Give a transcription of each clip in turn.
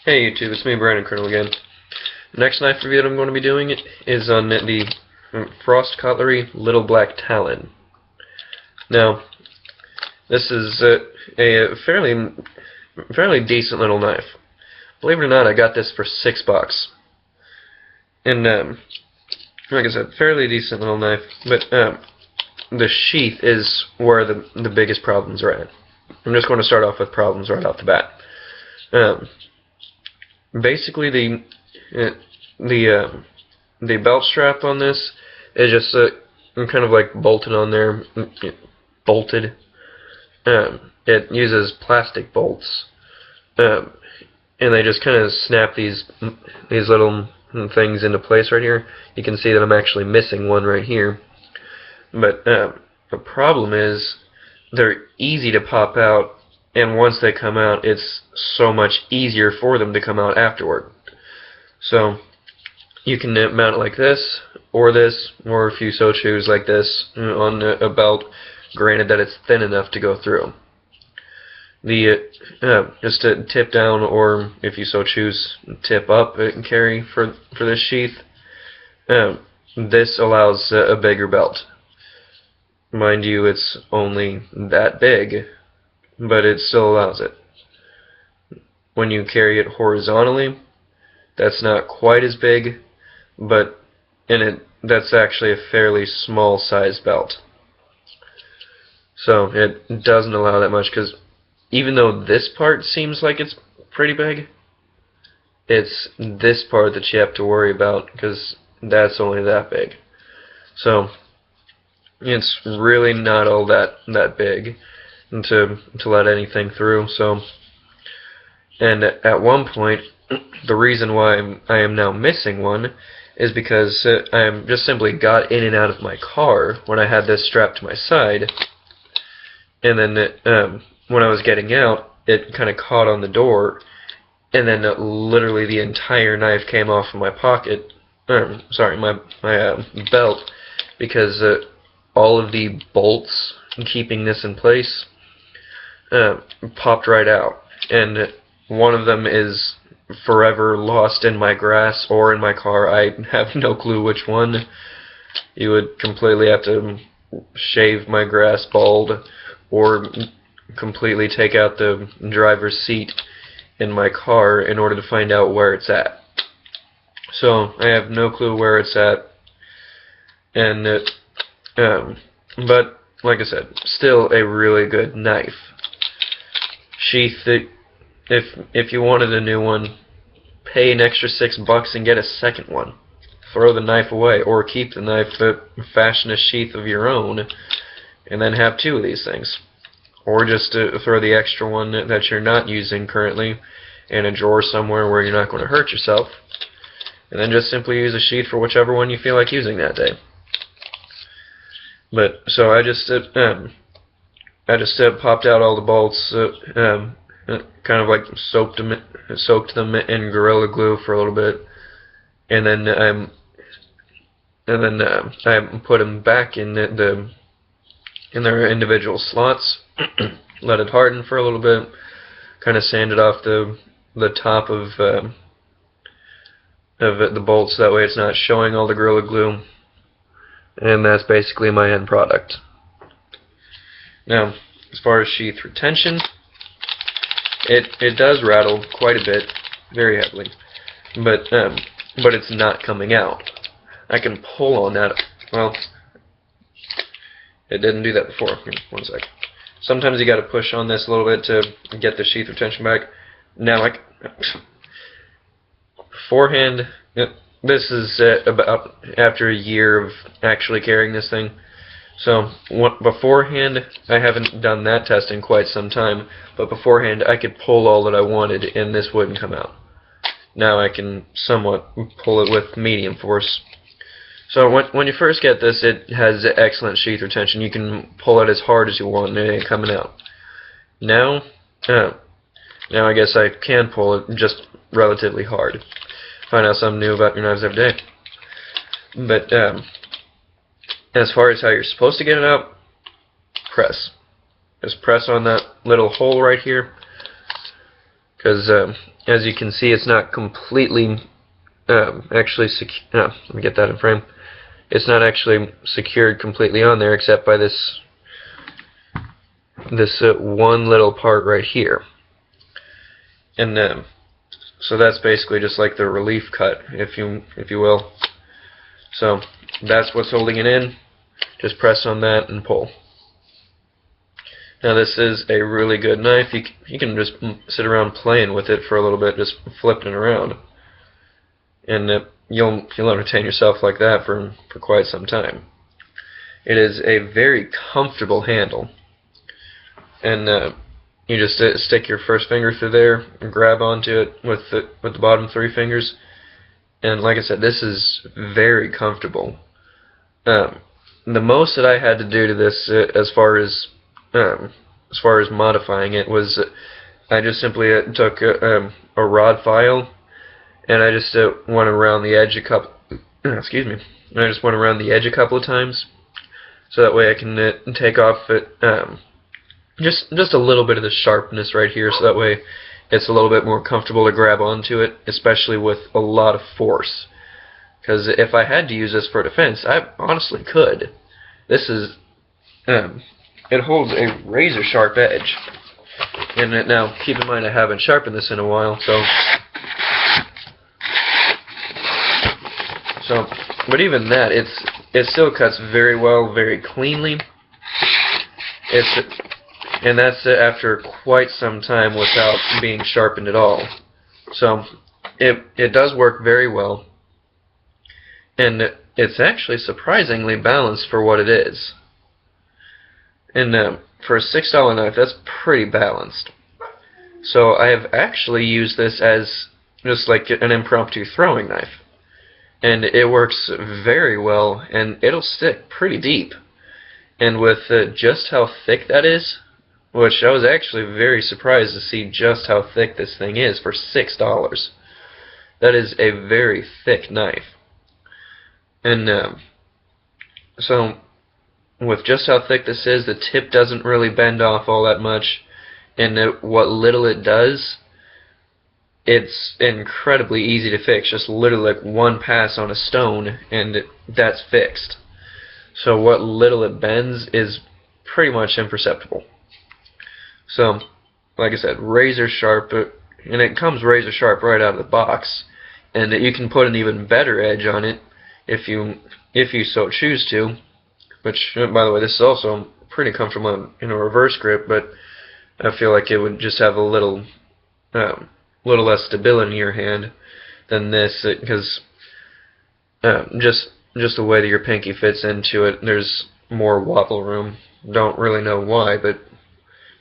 Hey YouTube, it's me, BrandonColonel again. The next knife review that I'm going to be doing is on the Frost Cutlery Little Black Talon. Now, this is a fairly decent little knife. Believe it or not, I got this for $6. And like I said, fairly decent little knife, but the sheath is where the biggest problems are at. I'm just going to start off with problems right off the bat. Basically, the belt strap on this is just kind of like bolted on there, bolted. It uses plastic bolts, and they just kind of snap these little things into place right here. You can see that I'm actually missing one right here. But the problem is they're easy to pop out, and once they come out, it's so much easier for them to come out afterward. So you can mount it like this, or if you so choose like this on a belt, granted that it's thin enough to go through. Just to tip down, or if you so choose, tip up and carry for this sheath. This allows a bigger belt. Mind you, it's only that big, but it still allows it. When you carry it horizontally, that's not quite as big, but that's actually a fairly small size belt. So it doesn't allow that much, because even though this part seems like it's pretty big, it's this part that you have to worry about, because that's only that big. So it's really not all that big to let anything through. So, and at one point, the reason why I am now missing one is because I just simply got in and out of my car when I had this strapped to my side, and then when I was getting out, it kind of caught on the door, and then literally the entire knife came off of my pocket, my belt, because all of the bolts keeping this in place popped right out, and one of them is forever lost in my grass or in my car. I have no clue which one. You would completely have to shave my grass bald, or completely take out the driver's seat in my car in order to find out where it's at. So I have no clue where it's at, and but like I said, still a really good knife. Sheath, if you wanted a new one, pay an extra $6 and get a second one. Throw the knife away, or keep the knife, fashion a sheath of your own, and then have two of these things. Or just throw the extra one that you're not using currently in a drawer somewhere where you're not going to hurt yourself, and then just simply use a sheath for whichever one you feel like using that day. But so I just popped out all the bolts, kind of like soaked them in Gorilla Glue for a little bit, and then I put them back in their individual slots. Let it harden for a little bit, kind of sanded off the top of the bolts, that way it's not showing all the Gorilla Glue, and that's basically my end product. Now, as far as sheath retention, it does rattle quite a bit, very heavily, but it's not coming out. I can pull on that. Well, it didn't do that before. Here, one sec. Sometimes you got to push on this a little bit to get the sheath retention back. Now, beforehand, this is about after a year of actually carrying this thing. So beforehand, I haven't done that test in quite some time, but beforehand I could pull all that I wanted and this wouldn't come out. Now I can somewhat pull it with medium force. So when you first get this, it has excellent sheath retention. You can pull it as hard as you want and it ain't coming out. Now I guess I can pull it just relatively hard. Find out something new about your knives every day. But as far as how you're supposed to get it out, press. Just press on that little hole right here. because as you can see, it's not completely actually let me get that in frame. It's not actually secured completely on there, except by this one little part right here. And so that's basically just like the relief cut, if you will. So that's what's holding it in. Just press on that and pull. Now this is a really good knife. You can just sit around playing with it for a little bit, just flipping it around, and you'll entertain yourself like that for quite some time. It is a very comfortable handle, and you just stick your first finger through there and grab onto it with the bottom 3 fingers. And like I said, this is very comfortable. The most that I had to do to this, as far as modifying it, was I just simply took a rod file, and I just went around the edge a couple. Excuse me. I just went around the edge a couple of times, so that way I can take off it. Just a little bit of the sharpness right here, so that way it's a little bit more comfortable to grab onto it, especially with a lot of force. Because if I had to use this for defense, I honestly could. This is, it holds a razor sharp edge. And now, keep in mind I haven't sharpened this in a while, but even that, it still cuts very well, very cleanly. And that's after quite some time without being sharpened at all. So it does work very well, and it's actually surprisingly balanced for what it is. And for a $6 knife, that's pretty balanced. So I have actually used this as just like an impromptu throwing knife, and it works very well, and it'll stick pretty deep. And with just how thick that is, which I was actually very surprised to see just how thick this thing is for $6. That is a very thick knife. And so with just how thick this is, the tip doesn't really bend off all that much, and what little it does, it's incredibly easy to fix. Just literally like one pass on a stone and that's fixed. So what little it bends is pretty much imperceptible. So, like I said, razor sharp, and it comes razor sharp right out of the box, and you can put an even better edge on it if you so choose to. Which, by the way, this is also pretty comfortable in a reverse grip, but I feel like it would just have a little less stability in your hand than this, because just the way that your pinky fits into it, there's more wobble room. Don't really know why, but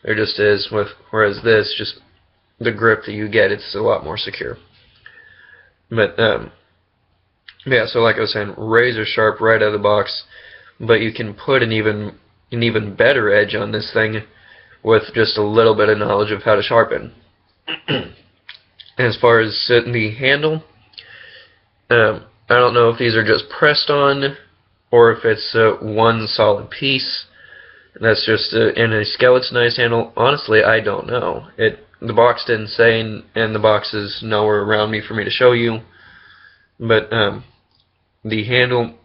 there just is. Whereas this, just the grip that you get, it's a lot more secure. But yeah, so like I was saying, razor sharp right out of the box, but you can put an even better edge on this thing with just a little bit of knowledge of how to sharpen. As far as the handle, I don't know if these are just pressed on or if it's one solid piece. That's just in a skeletonized handle. Honestly, I don't know. The box didn't say, and the box is nowhere around me for me to show you. But the handle,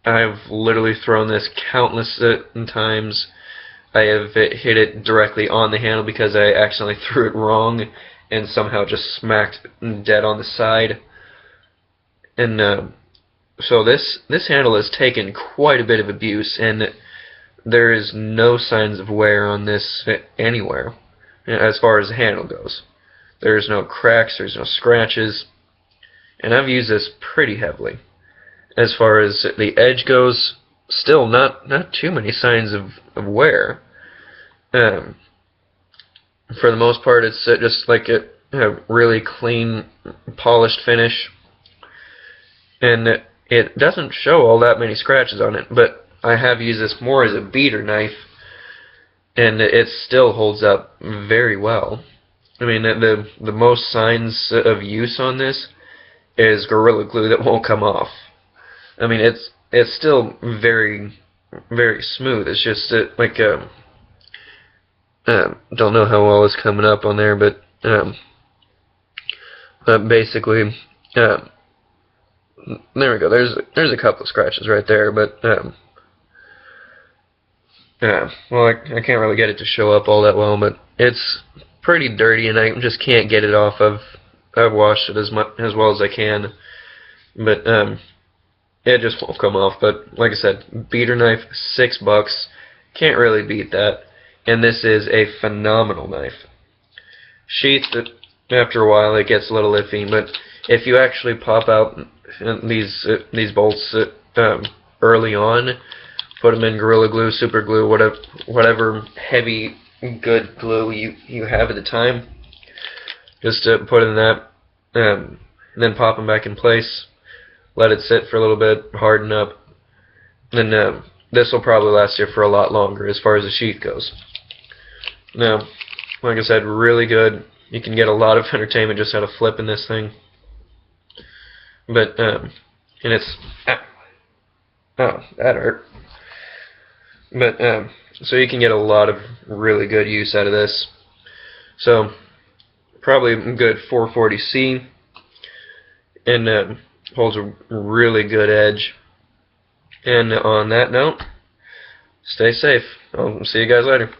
I've literally thrown this countless times. I have hit it directly on the handle because I accidentally threw it wrong and somehow just smacked dead on the side. And so this handle has taken quite a bit of abuse, and there is no signs of wear on this anywhere as far as the handle goes. There's no cracks, there's no scratches, and I've used this pretty heavily. As far as the edge goes, still not too many signs of wear. For the most part, it's just like a really clean, polished finish, and it doesn't show all that many scratches on it, but I have used this more as a beater knife, and it still holds up very well. I mean, the most signs of use on this is Gorilla Glue that won't come off. I mean, it's still very, very smooth. It's just like don't know how well it's coming up on there, but basically, there we go. There's a couple of scratches right there, but yeah, well, I can't really get it to show up all that well, but it's pretty dirty, and I just can't get it off. I've washed it as well as I can, but it just won't come off. But like I said, beater knife, $6. Can't really beat that. And this is a phenomenal knife. Sheath, after a while, it gets a little iffy, but if you actually pop out these bolts early on, put them in Gorilla Glue, Super Glue, whatever heavy, good glue you have at the time, just to put in that, and then pop them back in place. Let it sit for a little bit, harden up, and this will probably last you for a lot longer as far as the sheath goes. Now, like I said, really good. You can get a lot of entertainment just out of flipping this thing. But, and it's, oh, that hurt. But, so you can get a lot of really good use out of this. So, probably a good 440C, and holds a really good edge. And on that note, stay safe. I'll see you guys later.